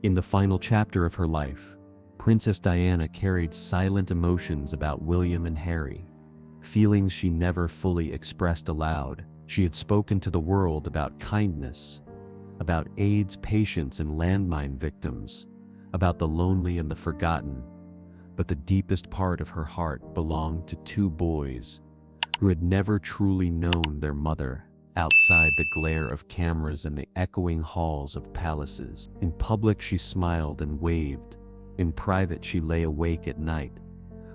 In the final chapter of her life, Princess Diana carried silent emotions about William and Harry. Feelings she never fully expressed aloud. She had spoken to the world about kindness, about AIDS patients and landmine victims, about the lonely and the forgotten. But the deepest part of her heart belonged to two boys who had never truly known their mother. Outside the glare of cameras and the echoing halls of palaces. In public she smiled and waved. In private she lay awake at night,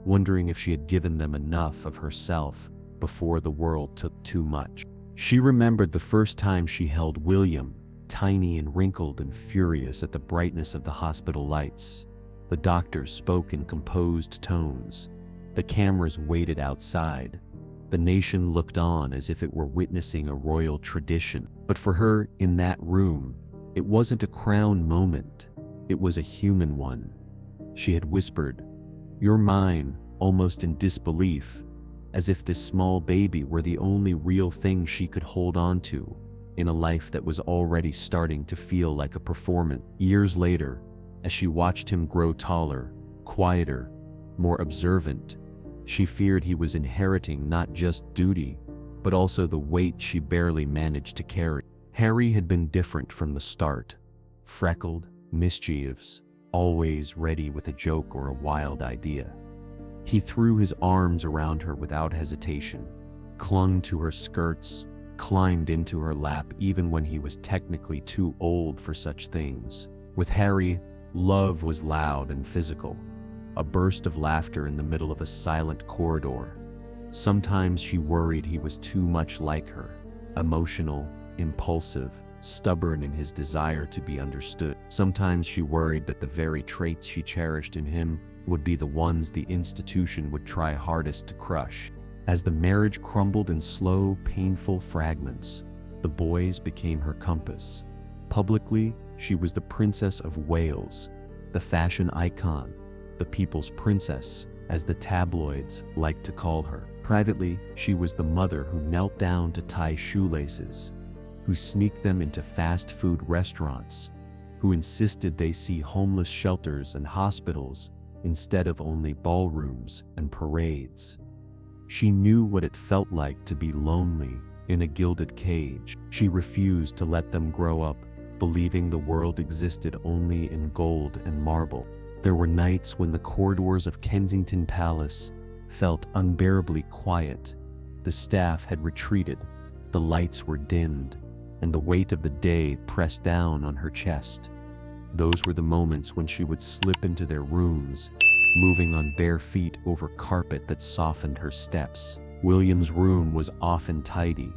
wondering if she had given them enough of herself before the world took too much. She remembered the first time she held William, tiny and wrinkled and furious at the brightness of the hospital lights. The doctors spoke in composed tones. The cameras waited outside. The nation looked on as if it were witnessing a royal tradition. But for her, in that room, it wasn't a crown moment. It was a human one. She had whispered, "You're mine," almost in disbelief, as if this small baby were the only real thing she could hold on to in a life that was already starting to feel like a performance. Years later, as she watched him grow taller, quieter, more observant, she feared he was inheriting not just duty, but also the weight she barely managed to carry. Harry had been different from the start. Freckled, mischievous, always ready with a joke or a wild idea. He threw his arms around her without hesitation, clung to her skirts, climbed into her lap even when he was technically too old for such things. With Harry, love was loud and physical. A burst of laughter in the middle of a silent corridor. Sometimes she worried he was too much like her, emotional, impulsive, stubborn in his desire to be understood. Sometimes she worried that the very traits she cherished in him would be the ones the institution would try hardest to crush. As the marriage crumbled in slow, painful fragments, the boys became her compass. Publicly, she was the Princess of Wales, the fashion icon, the people's princess, as the tabloids liked to call her. Privately, she was the mother who knelt down to tie shoelaces, who sneaked them into fast food restaurants, who insisted they see homeless shelters and hospitals instead of only ballrooms and parades. She knew what it felt like to be lonely in a gilded cage. She refused to let them grow up believing the world existed only in gold and marble. There were nights when the corridors of Kensington Palace felt unbearably quiet. The staff had retreated, the lights were dimmed, and the weight of the day pressed down on her chest. Those were the moments when she would slip into their rooms, moving on bare feet over carpet that softened her steps. William's room was often tidy,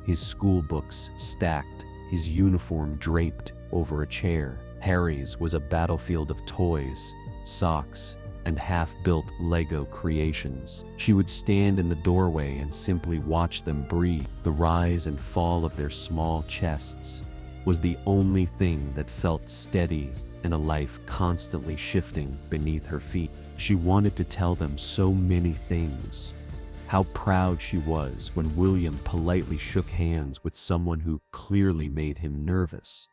his school books stacked, his uniform draped over a chair. Harry's was a battlefield of toys, socks, and half-built Lego creations. She would stand in the doorway and simply watch them breathe. The rise and fall of their small chests was the only thing that felt steady in a life constantly shifting beneath her feet. She wanted to tell them so many things. How proud she was when William politely shook hands with someone who clearly made him nervous.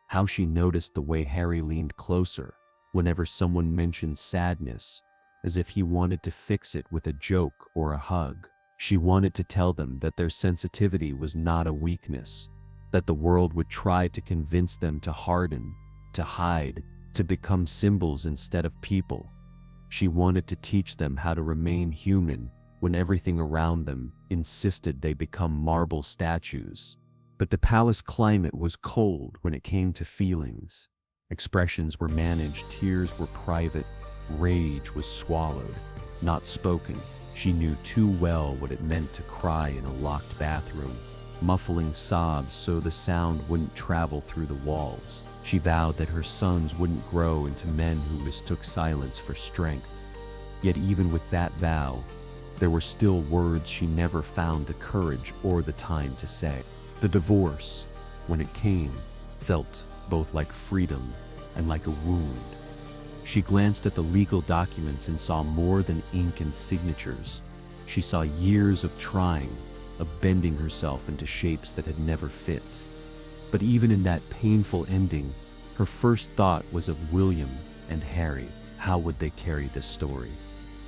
How she noticed the way Harry leaned closer whenever someone mentioned sadness, as if he wanted to fix it with a joke or a hug. She wanted to tell them that their sensitivity was not a weakness, that the world would try to convince them to harden, to hide, to become symbols instead of people. She wanted to teach them how to remain human when everything around them insisted they become marble statues. But the palace climate was cold when it came to feelings. Expressions were managed, tears were private, rage was swallowed, not spoken. She knew too well what it meant to cry in a locked bathroom, muffling sobs so the sound wouldn't travel through the walls. She vowed that her sons wouldn't grow into men who mistook silence for strength. Yet even with that vow, there were still words she never found the courage or the time to say. The divorce, when it came, felt both like freedom and like a wound. She glanced at the legal documents and saw more than ink and signatures. She saw years of trying, of bending herself into shapes that had never fit. But even in that painful ending, Her first thought was of William and Harry. How would they carry this story?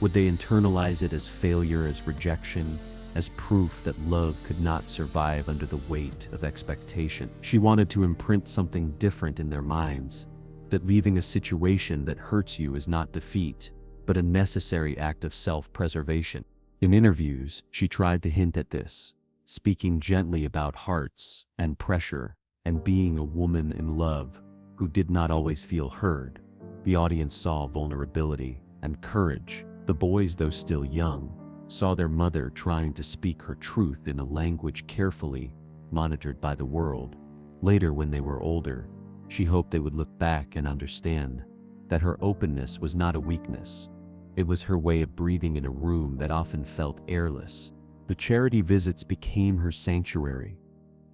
Would they internalize it as failure, as rejection, as proof that love could not survive under the weight of expectation? She wanted to imprint something different in their minds, that leaving a situation that hurts you is not defeat, but a necessary act of self-preservation. In interviews, she tried to hint at this, speaking gently about hearts and pressure and being a woman in love who did not always feel heard. The audience saw vulnerability and courage. The boys, though still young, saw their mother trying to speak her truth in a language carefully monitored by the world. Later, when they were older, she hoped they would look back and understand that her openness was not a weakness. It was her way of breathing in a room that often felt airless. The charity visits became her sanctuary.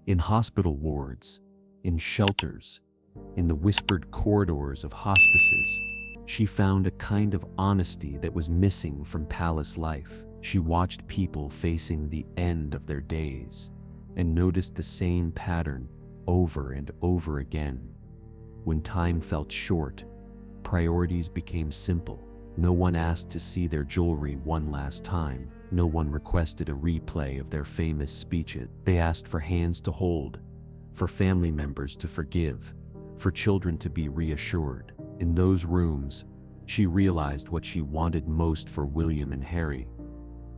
In hospital wards, in shelters, in the whispered corridors of hospices, she found a kind of honesty that was missing from palace life. She watched people facing the end of their days and noticed the same pattern over and over again. When time felt short, priorities became simple. No one asked to see their jewelry one last time. No one requested a replay of their famous speeches. They asked for hands to hold, for family members to forgive, for children to be reassured. In those rooms, she realized what she wanted most for William and Harry.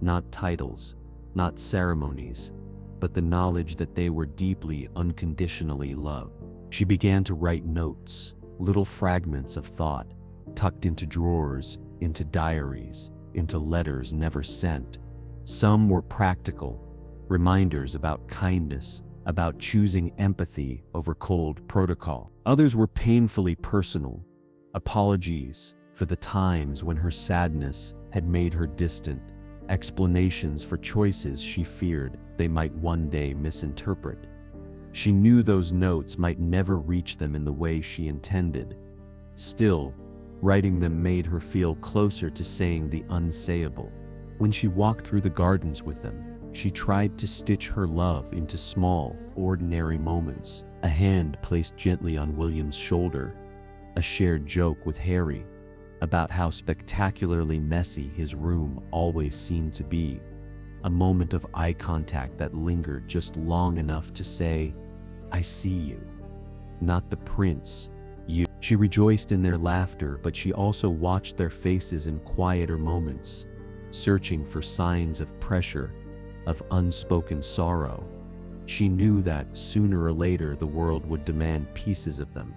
Not titles, not ceremonies, but the knowledge that they were deeply, unconditionally loved. She began to write notes, little fragments of thought, tucked into drawers, into diaries, into letters never sent. Some were practical, reminders about kindness, about choosing empathy over cold protocol. Others were painfully personal, apologies for the times when her sadness had made her distant, explanations for choices she feared they might one day misinterpret. She knew those notes might never reach them in the way she intended. Still, writing them made her feel closer to saying the unsayable. When she walked through the gardens with them, she tried to stitch her love into small, ordinary moments. A hand placed gently on William's shoulder, a shared joke with Harry about how spectacularly messy his room always seemed to be, a moment of eye contact that lingered just long enough to say, "I see you, not the prince, you." She rejoiced in their laughter, but she also watched their faces in quieter moments, searching for signs of pressure, of unspoken sorrow. She knew that sooner or later the world would demand pieces of them,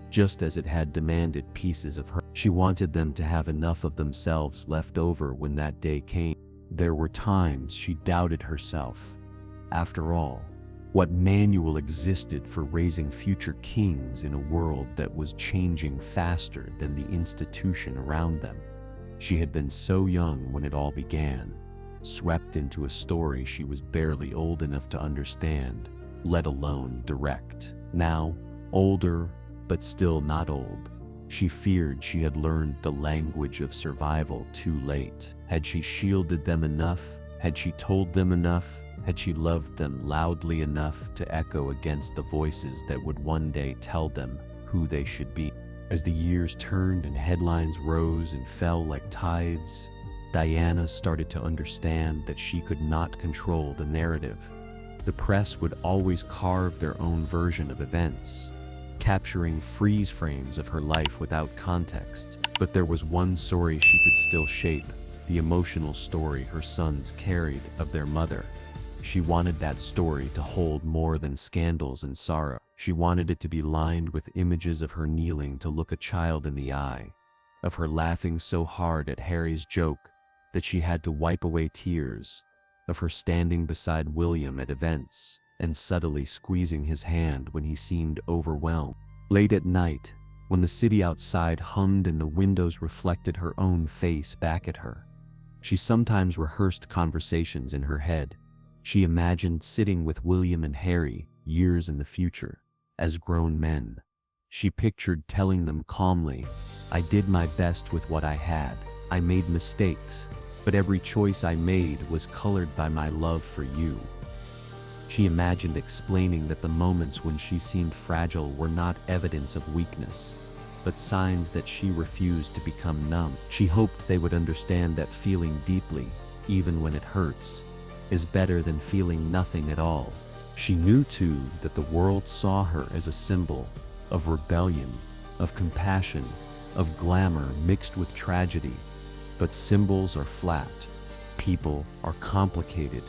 just as it had demanded pieces of her. She wanted them to have enough of themselves left over when that day came. There were times she doubted herself. After all, what manual existed for raising future kings in a world that was changing faster than the institution around them? She had been so young when it all began, swept into a story she was barely old enough to understand, let alone direct. Now, older, but still not old, she feared she had learned the language of survival too late. Had she shielded them enough? Had she told them enough? Had she loved them loudly enough to echo against the voices that would one day tell them who they should be? As the years turned and headlines rose and fell like tides, Diana started to understand that she could not control the narrative. The press would always carve their own version of events, capturing freeze frames of her life without context. But there was one story she could still shape, the emotional story her sons carried of their mother. She wanted that story to hold more than scandals and sorrow. She wanted it to be lined with images of her kneeling to look a child in the eye, of her laughing so hard at Harry's joke that she had to wipe away tears, of her standing beside William at events and subtly squeezing his hand when he seemed overwhelmed. Late at night, when the city outside hummed and the windows reflected her own face back at her, she sometimes rehearsed conversations in her head. She imagined sitting with William and Harry years in the future, as grown men. She pictured telling them calmly, "I did my best with what I had. I made mistakes, but every choice I made was colored by my love for you." She imagined explaining that the moments when she seemed fragile were not evidence of weakness, but signs that she refused to become numb. She hoped they would understand that feeling deeply, even when it hurts, is better than feeling nothing at all. She knew too that the world saw her as a symbol of rebellion, of compassion, of glamour mixed with tragedy. But symbols are flat, people are complicated.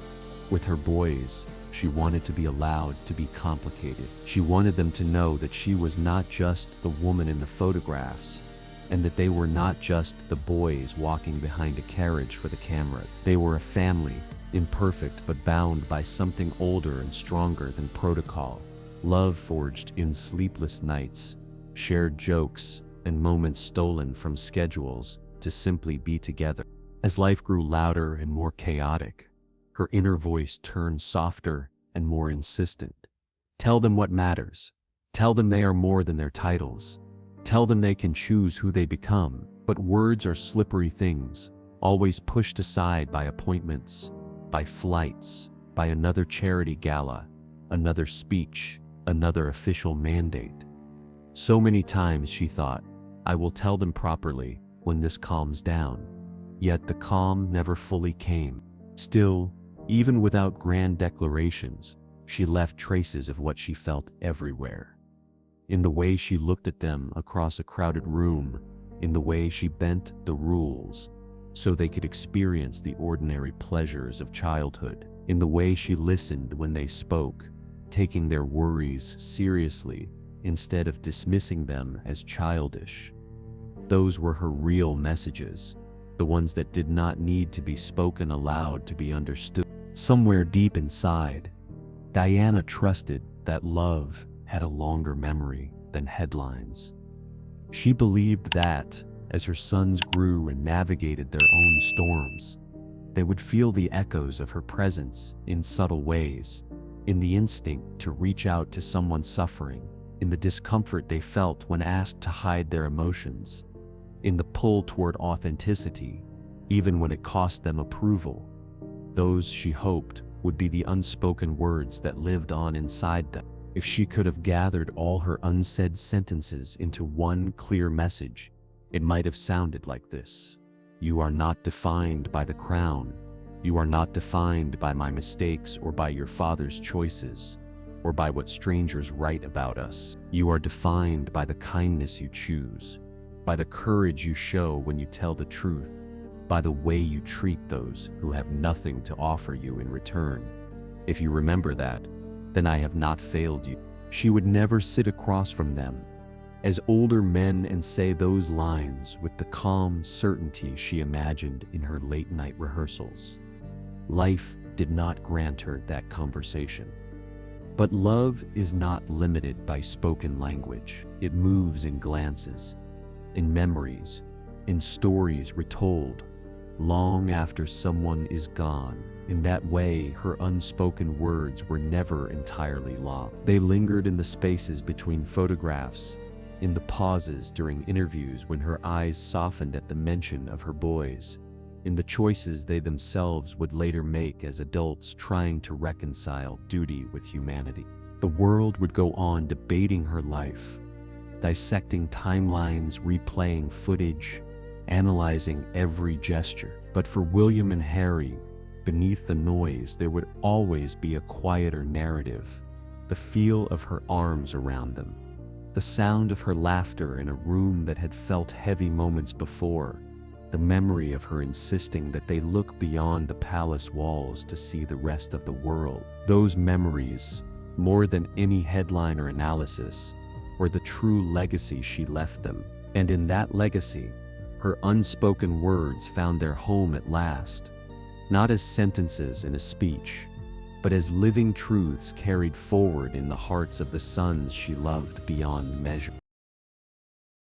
With her boys, she wanted to be allowed to be complicated. She wanted them to know that she was not just the woman in the photographs, and that they were not just the boys walking behind a carriage for the camera. They were a family, imperfect but bound by something older and stronger than protocol. Love forged in sleepless nights, shared jokes, and moments stolen from schedules to simply be together. As life grew louder and more chaotic, her inner voice turned softer and more insistent. Tell them what matters. Tell them they are more than their titles. Tell them they can choose who they become. But words are slippery things, always pushed aside by appointments, by flights, by another charity gala, another speech, another official mandate. So many times she thought, I will tell them properly when this calms down. Yet the calm never fully came. Still, even without grand declarations, she left traces of what she felt everywhere. In the way she looked at them across a crowded room, in the way she bent the rules so they could experience the ordinary pleasures of childhood, in the way she listened when they spoke, taking their worries seriously instead of dismissing them as childish. Those were her real messages, the ones that did not need to be spoken aloud to be understood. Somewhere deep inside, Diana trusted that love had a longer memory than headlines. She believed that, as her sons grew and navigated their own storms, they would feel the echoes of her presence in subtle ways, in the instinct to reach out to someone suffering, in the discomfort they felt when asked to hide their emotions, in the pull toward authenticity, even when it cost them approval. Those, she hoped, would be the unspoken words that lived on inside them. If she could have gathered all her unsaid sentences into one clear message, it might have sounded like this: You are not defined by the crown. You are not defined by my mistakes or by your father's choices, or by what strangers write about us. You are defined by the kindness you choose, by the courage you show when you tell the truth, by the way you treat those who have nothing to offer you in return. If you remember that, then I have not failed you. She would never sit across from them as older men and say those lines with the calm certainty she imagined in her late-night rehearsals. Life did not grant her that conversation. But love is not limited by spoken language. It moves in glances, in memories, in stories retold long after someone is gone. In that way, her unspoken words were never entirely lost. They lingered in the spaces between photographs, in the pauses during interviews when her eyes softened at the mention of her boys, in the choices they themselves would later make as adults trying to reconcile duty with humanity. The world would go on debating her life, dissecting timelines, replaying footage, analyzing every gesture. But for William and Harry, beneath the noise, there would always be a quieter narrative: the feel of her arms around them, the sound of her laughter in a room that had felt heavy moments before, the memory of her insisting that they look beyond the palace walls to see the rest of the world. Those memories, more than any headline or analysis, were the true legacy she left them. And in that legacy, her unspoken words found their home at last, not as sentences in a speech, but as living truths carried forward in the hearts of the sons she loved beyond measure.